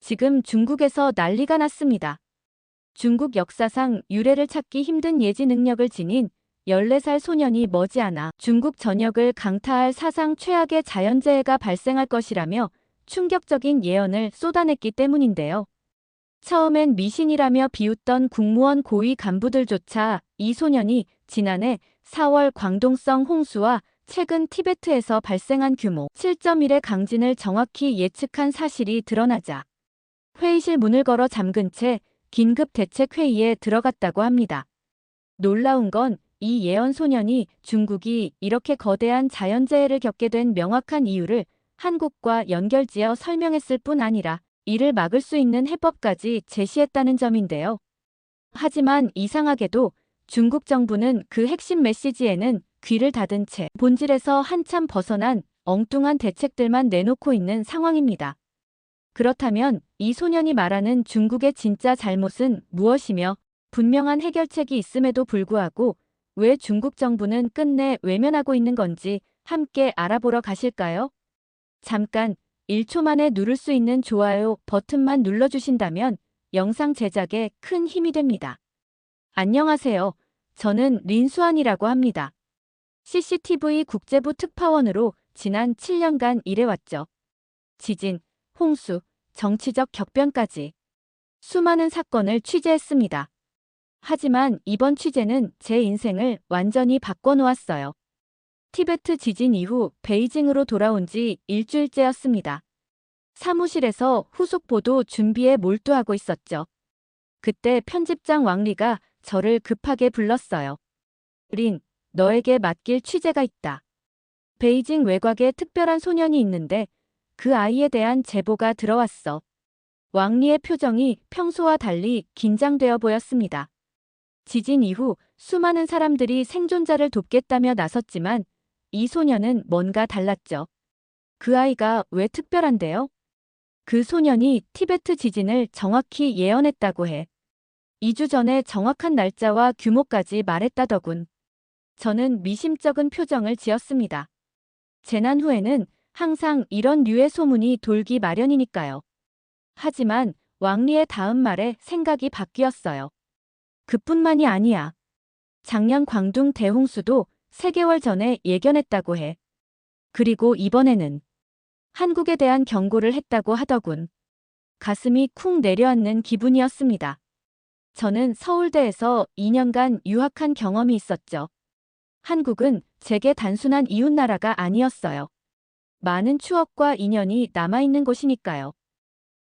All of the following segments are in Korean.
지금 중국에서 난리가 났습니다. 중국 역사상 유래를 찾기 힘든 예지 능력을 지닌 14살 소년이 머지않아 중국 전역을 강타할 사상 최악의 자연재해가 발생할 것이라며 충격적인 예언을 쏟아냈기 때문인데요. 처음엔 미신이라며 비웃던 국무원 고위 간부들조차 이 소년이 지난해 4월 광동성 홍수와 최근 티베트에서 발생한 규모 7.1의 강진을 정확히 예측한 사실이 드러나자 회의실 문을 걸어 잠근 채 긴급 대책 회의에 들어갔다고 합니다. 놀라운 건 이 예언 소년이 중국이 이렇게 거대한 자연재해를 겪게 된 명확한 이유를 한국과 연결지어 설명했을 뿐 아니라 이를 막을 수 있는 해법까지 제시했다는 점인데요. 하지만 이상하게도 중국 정부는 그 핵심 메시지에는 귀를 닫은 채 본질에서 한참 벗어난 엉뚱한 대책들만 내놓고 있는 상황입니다. 그렇다면 이 소년이 말하는 중국의 진짜 잘못은 무엇이며 분명한 해결책이 있음에도 불구하고 왜 중국 정부는 끝내 외면하고 있는 건지 함께 알아보러 가실까요? 잠깐 1초 만에 누를 수 있는 좋아요 버튼만 눌러주신다면 영상 제작에 큰 힘이 됩니다. 안녕하세요. 저는 린수환이라고 합니다. CCTV 국제부 특파원으로 지난 7년간 일해왔죠. 지진, 홍수, 정치적 격변까지 수많은 사건을 취재했습니다. 하지만 이번 취재는 제 인생을 완전히 바꿔놓았어요. 티베트 지진 이후 베이징으로 돌아온 지 일주일째였습니다. 사무실에서 후속 보도 준비에 몰두하고 있었죠. 그때 편집장 왕리가 저를 급하게 불렀어요. 린, 너에게 맡길 취재가 있다. 베이징 외곽에 특별한 소년이 있는데 그 아이에 대한 제보가 들어왔어. 왕리의 표정이 평소와 달리 긴장되어 보였습니다. 지진 이후 수많은 사람들이 생존자를 돕겠다며 나섰지만 이 소년은 뭔가 달랐죠. 그 아이가 왜 특별한데요? 그 소년이 티베트 지진을 정확히 예언했다고 해. 2주 전에 정확한 날짜와 규모까지 말했다더군. 저는 미심쩍은 표정을 지었습니다. 재난 후에는 항상 이런 류의 소문이 돌기 마련이니까요. 하지만 왕리의 다음 말에 생각이 바뀌었어요. 그뿐만이 아니야. 작년 광둥 대홍수도 3개월 전에 예견했다고 해. 그리고 이번에는 한국에 대한 경고를 했다고 하더군. 가슴이 쿵 내려앉는 기분이었습니다. 저는 서울대에서 2년간 유학한 경험이 있었죠. 한국은 제게 단순한 이웃나라가 아니었어요. 많은 추억과 인연이 남아있는 곳이니까요.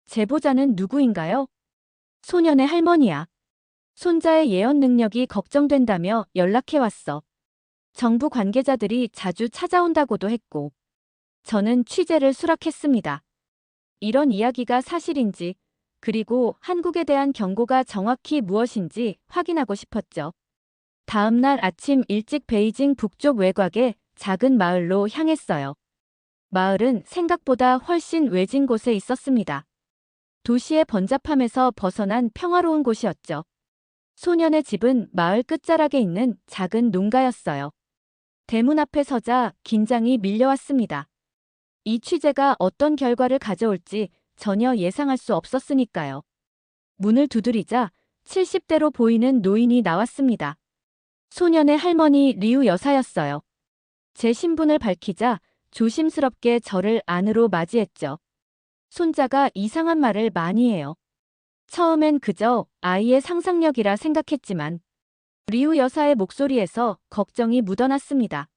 제보자는 누구인가요? 소년의 할머니야. 손자의 예언 능력이 걱정된다며 연락해왔어. 정부 관계자들이 자주 찾아온다고도 했고. 저는 취재를 수락했습니다. 이런 이야기가 사실인지, 그리고 한국에 대한 경고가 정확히 무엇인지 확인하고 싶었죠. 다음 날 아침 일찍 베이징 북쪽 외곽의 작은 마을로 향했어요. 마을은 생각보다 훨씬 외진 곳에 있었습니다. 도시의 번잡함에서 벗어난 평화로운 곳이었죠. 소년의 집은 마을 끝자락에 있는 작은 농가였어요. 대문 앞에 서자 긴장이 밀려왔습니다. 이 취재가 어떤 결과를 가져올지 전혀 예상할 수 없었으니까요. 문을 두드리자 70대로 보이는 노인이 나왔습니다. 소년의 할머니 리우 여사였어요. 제 신분을 밝히자 조심스럽게 저를 안으로 맞이했죠. 손자가 이상한 말을 많이 해요. 처음엔 그저 아이의 상상력이라 생각했지만 리우 여사의 목소리에서 걱정이 묻어났습니다.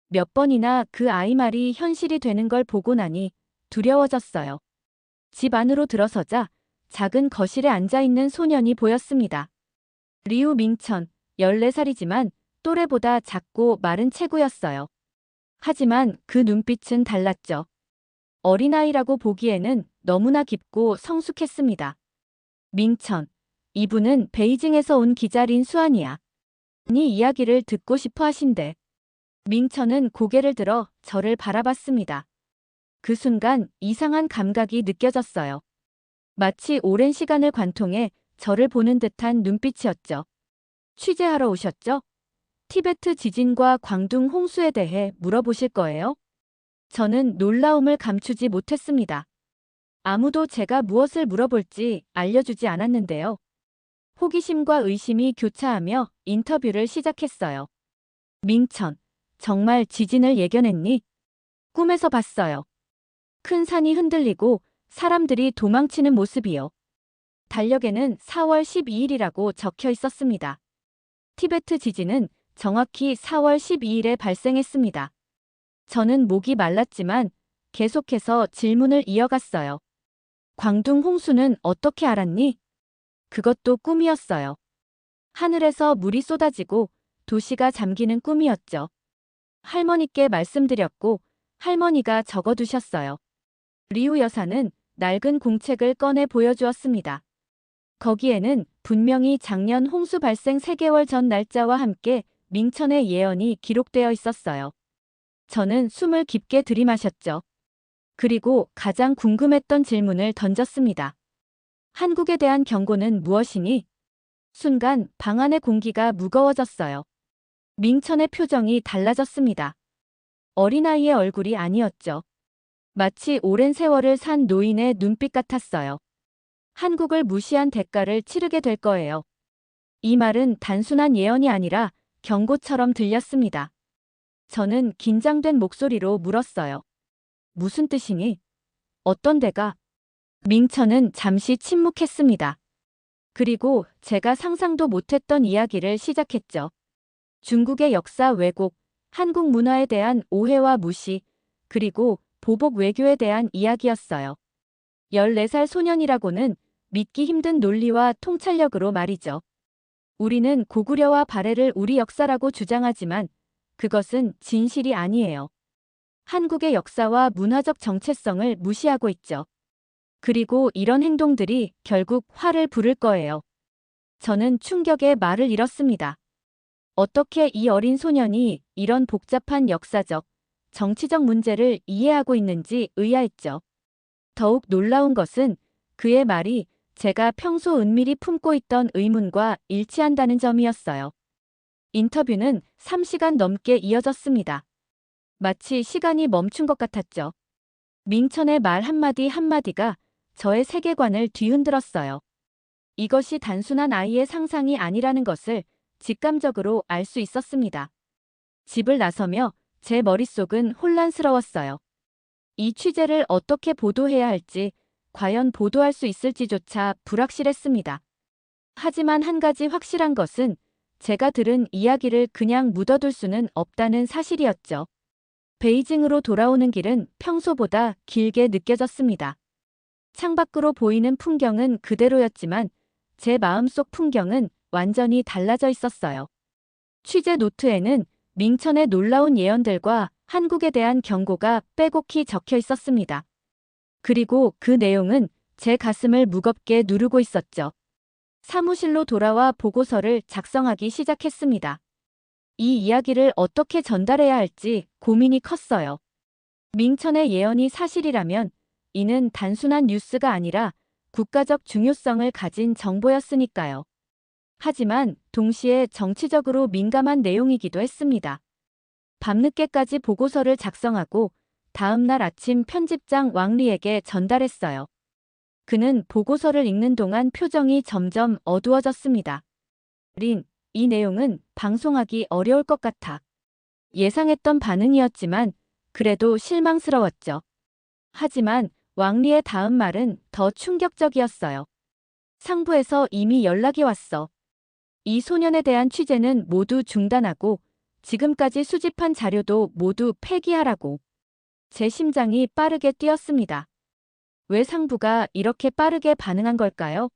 몇 번이나 그 아이 말이 현실이 되는 걸 보고 나니 두려워졌어요. 집 안으로 들어서자 작은 거실에 앉아있는 소년이 보였습니다. 리우 민천, 14살이지만 또래보다 작고 마른 체구였어요. 하지만 그 눈빛은 달랐죠. 어린아이라고 보기에는 너무나 깊고 성숙했습니다. 민천, 이분은 베이징에서 온 기자 린수환이야. 네 이야기를 듣고 싶어 하신대. 민천은 고개를 들어 저를 바라봤습니다. 그 순간 이상한 감각이 느껴졌어요. 마치 오랜 시간을 관통해 저를 보는 듯한 눈빛이었죠. 취재하러 오셨죠? 티베트 지진과 광둥 홍수에 대해 물어보실 거예요? 저는 놀라움을 감추지 못했습니다. 아무도 제가 무엇을 물어볼지 알려주지 않았는데요. 호기심과 의심이 교차하며 인터뷰를 시작했어요. 민천, 정말 지진을 예견했니? 꿈에서 봤어요. 큰 산이 흔들리고 사람들이 도망치는 모습이요. 달력에는 4월 12일이라고 적혀 있었습니다. 티베트 지진은 정확히 4월 12일에 발생했습니다. 저는 목이 말랐지만 계속해서 질문을 이어갔어요. 광둥 홍수는 어떻게 알았니? 그것도 꿈이었어요. 하늘에서 물이 쏟아지고 도시가 잠기는 꿈이었죠. 할머니께 말씀드렸고 할머니가 적어두셨어요. 리우 여사는 낡은 공책을 꺼내 보여주었습니다. 거기에는 분명히 작년 홍수 발생 3개월 전 날짜와 함께 민천의 예언이 기록되어 있었어요. 저는 숨을 깊게 들이마셨죠. 그리고 가장 궁금했던 질문을 던졌습니다. 한국에 대한 경고는 무엇이니? 순간 방 안의 공기가 무거워졌어요. 민천의 표정이 달라졌습니다. 어린아이의 얼굴이 아니었죠. 마치 오랜 세월을 산 노인의 눈빛 같았어요. 한국을 무시한 대가를 치르게 될 거예요. 이 말은 단순한 예언이 아니라 경고처럼 들렸습니다. 저는 긴장된 목소리로 물었어요. 무슨 뜻이니? 어떤 대가? 민천은 잠시 침묵했습니다. 그리고 제가 상상도 못했던 이야기를 시작했죠. 중국의 역사 왜곡, 한국 문화에 대한 오해와 무시, 그리고 보복 외교에 대한 이야기였어요. 14살 소년이라고는 믿기 힘든 논리와 통찰력으로 말이죠. 우리는 고구려와 발해를 우리 역사라고 주장하지만 그것은 진실이 아니에요. 한국의 역사와 문화적 정체성을 무시하고 있죠. 그리고 이런 행동들이 결국 화를 부를 거예요. 저는 충격에 말을 잃었습니다. 어떻게 이 어린 소년이 이런 복잡한 역사적, 정치적 문제를 이해하고 있는지 의아했죠. 더욱 놀라운 것은 그의 말이 제가 평소 은밀히 품고 있던 의문과 일치한다는 점이었어요. 인터뷰는 3시간 넘게 이어졌습니다. 마치 시간이 멈춘 것 같았죠. 민천의 말 한마디 한마디가 저의 세계관을 뒤흔들었어요. 이것이 단순한 아이의 상상이 아니라는 것을 직감적으로 알 수 있었습니다. 집을 나서며 제 머릿속은 혼란스러웠어요. 이 취재를 어떻게 보도해야 할지, 과연 보도할 수 있을지조차 불확실했습니다. 하지만 한 가지 확실한 것은 제가 들은 이야기를 그냥 묻어둘 수는 없다는 사실이었죠. 베이징으로 돌아오는 길은 평소보다 길게 느껴졌습니다. 창밖으로 보이는 풍경은 그대로였지만 제 마음속 풍경은 완전히 달라져 있었어요. 취재 노트에는 민천의 놀라운 예언들과 한국에 대한 경고가 빼곡히 적혀 있었습니다. 그리고 그 내용은 제 가슴을 무겁게 누르고 있었죠. 사무실로 돌아와 보고서를 작성하기 시작했습니다. 이 이야기를 어떻게 전달해야 할지 고민이 컸어요. 민천의 예언이 사실이라면 이는 단순한 뉴스가 아니라 국가적 중요성을 가진 정보였으니까요. 하지만 동시에 정치적으로 민감한 내용이기도 했습니다. 밤늦게까지 보고서를 작성하고 다음 날 아침 편집장 왕리에게 전달했어요. 그는 보고서를 읽는 동안 표정이 점점 어두워졌습니다. 린, 이 내용은 방송하기 어려울 것 같아. 예상했던 반응이었지만 그래도 실망스러웠죠. 하지만 왕리의 다음 말은 더 충격적이었어요. 상부에서 이미 연락이 왔어. 이 소년에 대한 취재는 모두 중단하고 지금까지 수집한 자료도 모두 폐기하라고. 제 심장이 빠르게 뛰었습니다. 왜 상부가 이렇게 빠르게 반응한 걸까요?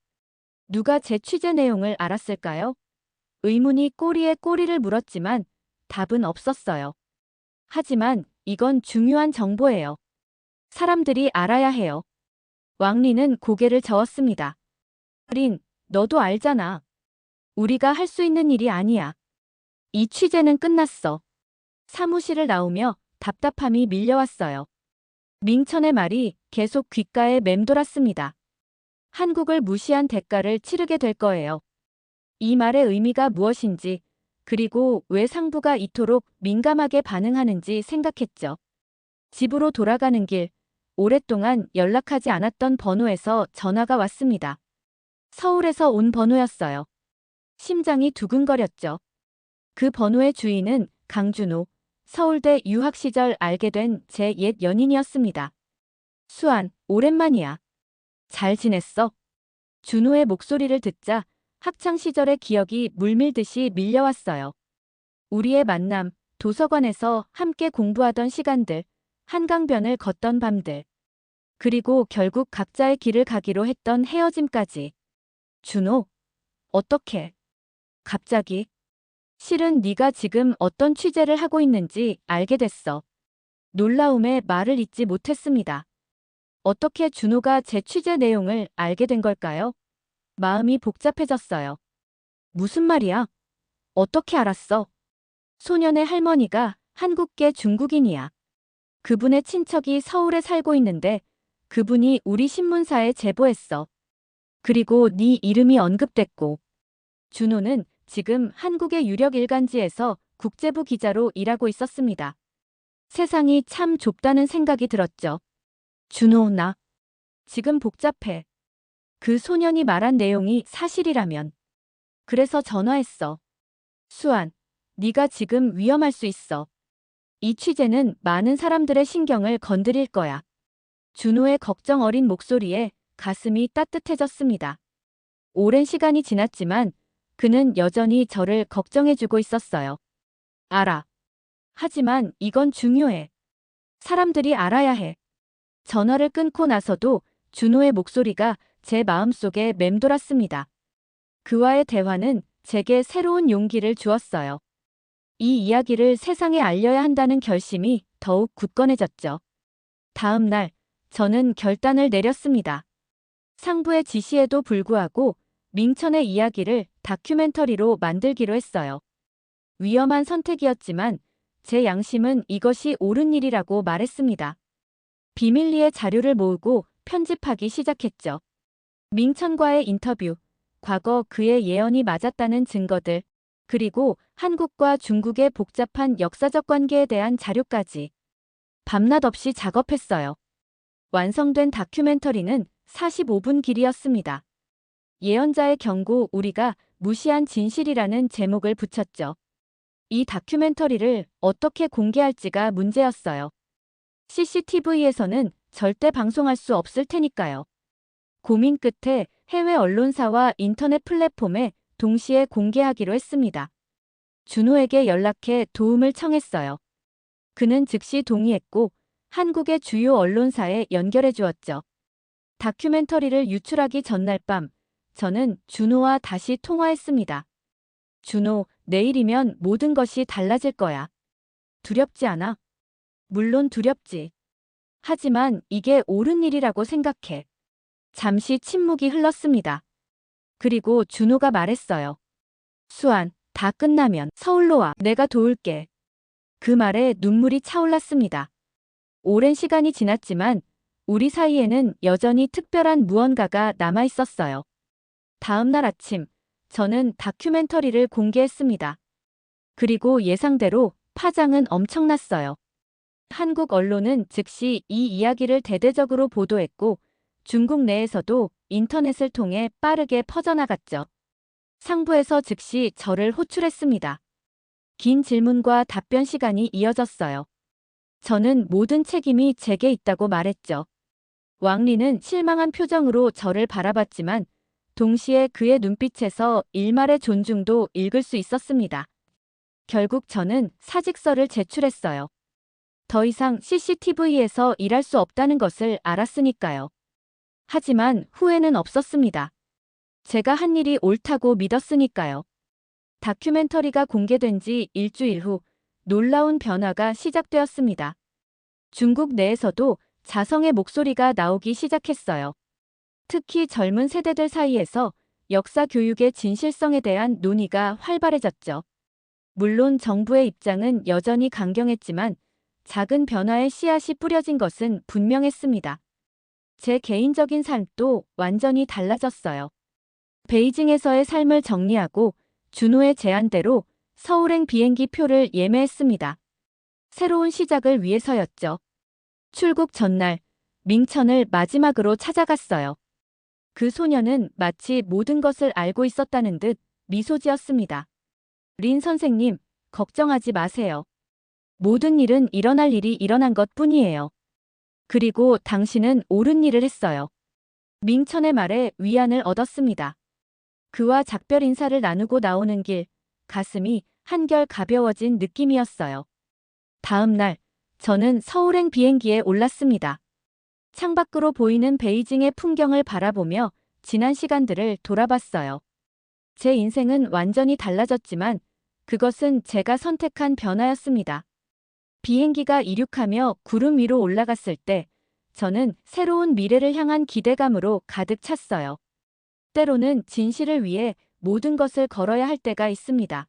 누가 제 취재 내용을 알았을까요? 의문이 꼬리에 꼬리를 물었지만 답은 없었어요. 하지만 이건 중요한 정보예요. 사람들이 알아야 해요. 왕리는 고개를 저었습니다. 린, 너도 알잖아. 우리가 할 수 있는 일이 아니야. 이 취재는 끝났어. 사무실을 나오며 답답함이 밀려왔어요. 민천의 말이 계속 귓가에 맴돌았습니다. 한국을 무시한 대가를 치르게 될 거예요. 이 말의 의미가 무엇인지, 그리고 왜 상부가 이토록 민감하게 반응하는지 생각했죠. 집으로 돌아가는 길, 오랫동안 연락하지 않았던 번호에서 전화가 왔습니다. 서울에서 온 번호였어요. 심장이 두근거렸죠. 그 번호의 주인은 강준호, 서울대 유학 시절 알게 된 제 옛 연인이었습니다. 수안, 오랜만이야. 잘 지냈어? 준호의 목소리를 듣자 학창 시절의 기억이 물밀듯이 밀려왔어요. 우리의 만남, 도서관에서 함께 공부하던 시간들, 한강변을 걷던 밤들, 그리고 결국 각자의 길을 가기로 했던 헤어짐까지. 준호, 어떡해? 갑자기? 실은 네가 지금 어떤 취재를 하고 있는지 알게 됐어. 놀라움에 말을 잇지 못했습니다. 어떻게 준호가 제 취재 내용을 알게 된 걸까요? 마음이 복잡해졌어요. 무슨 말이야? 어떻게 알았어? 소년의 할머니가 한국계 중국인이야. 그분의 친척이 서울에 살고 있는데 그분이 우리 신문사에 제보했어. 그리고 네 이름이 언급됐고. 준호는 지금 한국의 유력 일간지에서 국제부 기자로 일하고 있었습니다. 세상이 참 좁다는 생각이 들었죠. 준호, 나 지금 복잡해. 그 소년이 말한 내용이 사실이라면. 그래서 전화했어. 수안, 네가 지금 위험할 수 있어. 이 취재는 많은 사람들의 신경을 건드릴 거야. 준호의 걱정 어린 목소리에 가슴이 따뜻해졌습니다. 오랜 시간이 지났지만 그는 여전히 저를 걱정해주고 있었어요. 알아. 하지만 이건 중요해. 사람들이 알아야 해. 전화를 끊고 나서도 준호의 목소리가 제 마음속에 맴돌았습니다. 그와의 대화는 제게 새로운 용기를 주었어요. 이 이야기를 세상에 알려야 한다는 결심이 더욱 굳건해졌죠. 다음 날, 저는 결단을 내렸습니다. 상부의 지시에도 불구하고 민천의 이야기를 다큐멘터리로 만들기로 했어요. 위험한 선택이었지만 제 양심은 이것이 옳은 일이라고 말했습니다. 비밀리에 자료를 모으고 편집하기 시작했죠. 민천과의 인터뷰, 과거 그의 예언이 맞았다는 증거들, 그리고 한국과 중국의 복잡한 역사적 관계에 대한 자료까지. 밤낮 없이 작업했어요. 완성된 다큐멘터리는 45분 길이었습니다. 예언자의 경고 우리가 무시한 진실이라는 제목을 붙였죠. 이 다큐멘터리를 어떻게 공개할지가 문제였어요. CCTV에서는 절대 방송할 수 없을 테니까요. 고민 끝에 해외 언론사와 인터넷 플랫폼에 동시에 공개하기로 했습니다. 준호에게 연락해 도움을 청했어요. 그는 즉시 동의했고 한국의 주요 언론사에 연결해 주었죠. 다큐멘터리를 유출하기 전날 밤, 저는 준호와 다시 통화했습니다. 준호, 내일이면 모든 것이 달라질 거야. 두렵지 않아? 물론 두렵지. 하지만 이게 옳은 일이라고 생각해. 잠시 침묵이 흘렀습니다. 그리고 준호가 말했어요. 수안, 다 끝나면 서울로 와. 내가 도울게. 그 말에 눈물이 차올랐습니다. 오랜 시간이 지났지만 우리 사이에는 여전히 특별한 무언가가 남아 있었어요. 다음 날 아침, 저는 다큐멘터리를 공개했습니다. 그리고 예상대로 파장은 엄청났어요. 한국 언론은 즉시 이 이야기를 대대적으로 보도했고 중국 내에서도 인터넷을 통해 빠르게 퍼져나갔죠. 상부에서 즉시 저를 호출했습니다. 긴 질문과 답변 시간이 이어졌어요. 저는 모든 책임이 제게 있다고 말했죠. 왕리는 실망한 표정으로 저를 바라봤지만 동시에 그의 눈빛에서 일말의 존중도 읽을 수 있었습니다. 결국 저는 사직서를 제출했어요. 더 이상 CCTV에서 일할 수 없다는 것을 알았으니까요. 하지만 후회는 없었습니다. 제가 한 일이 옳다고 믿었으니까요. 다큐멘터리가 공개된 지 일주일 후 놀라운 변화가 시작되었습니다. 중국 내에서도 자성의 목소리가 나오기 시작했어요. 특히 젊은 세대들 사이에서 역사 교육의 진실성에 대한 논의가 활발해졌죠. 물론 정부의 입장은 여전히 강경했지만 작은 변화의 씨앗이 뿌려진 것은 분명했습니다. 제 개인적인 삶도 완전히 달라졌어요. 베이징에서의 삶을 정리하고 준호의 제안대로 서울행 비행기 표를 예매했습니다. 새로운 시작을 위해서였죠. 출국 전날, 민천을 마지막으로 찾아갔어요. 그 소녀는 마치 모든 것을 알고 있었다는 듯 미소 지었습니다. 린 선생님, 걱정하지 마세요. 모든 일은 일어날 일이 일어난 것 뿐이에요. 그리고 당신은 옳은 일을 했어요. 민천의 말에 위안을 얻었습니다. 그와 작별 인사를 나누고 나오는 길, 가슴이 한결 가벼워진 느낌이었어요. 다음 날, 저는 서울행 비행기에 올랐습니다. 창밖으로 보이는 베이징의 풍경을 바라보며 지난 시간들을 돌아봤어요. 제 인생은 완전히 달라졌지만 그것은 제가 선택한 변화였습니다. 비행기가 이륙하며 구름 위로 올라갔을 때 저는 새로운 미래를 향한 기대감으로 가득 찼어요. 때로는 진실을 위해 모든 것을 걸어야 할 때가 있습니다.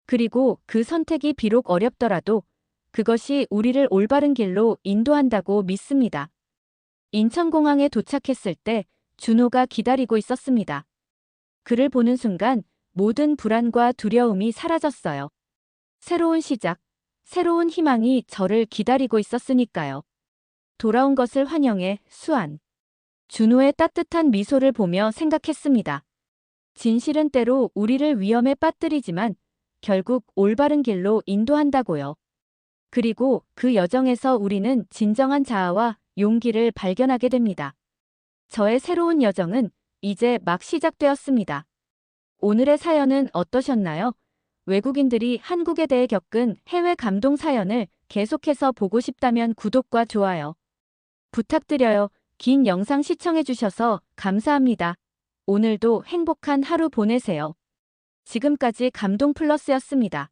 그리고 그 선택이 비록 어렵더라도 그것이 우리를 올바른 길로 인도한다고 믿습니다. 인천공항에 도착했을 때 준호가 기다리고 있었습니다. 그를 보는 순간 모든 불안과 두려움이 사라졌어요. 새로운 시작, 새로운 희망이 저를 기다리고 있었으니까요. 돌아온 것을 환영해 수안. 준호의 따뜻한 미소를 보며 생각했습니다. 진실은 때로 우리를 위험에 빠뜨리지만 결국 올바른 길로 인도한다고요. 그리고 그 여정에서 우리는 진정한 자아와 용기를 발견하게 됩니다. 저의 새로운 여정은 이제 막 시작되었습니다. 오늘의 사연은 어떠셨나요? 외국인들이 한국에 대해 겪은 해외 감동 사연을 계속해서 보고 싶다면 구독과 좋아요 부탁드려요. 긴 영상 시청해주셔서 감사합니다. 오늘도 행복한 하루 보내세요. 지금까지 감동 플러스였습니다.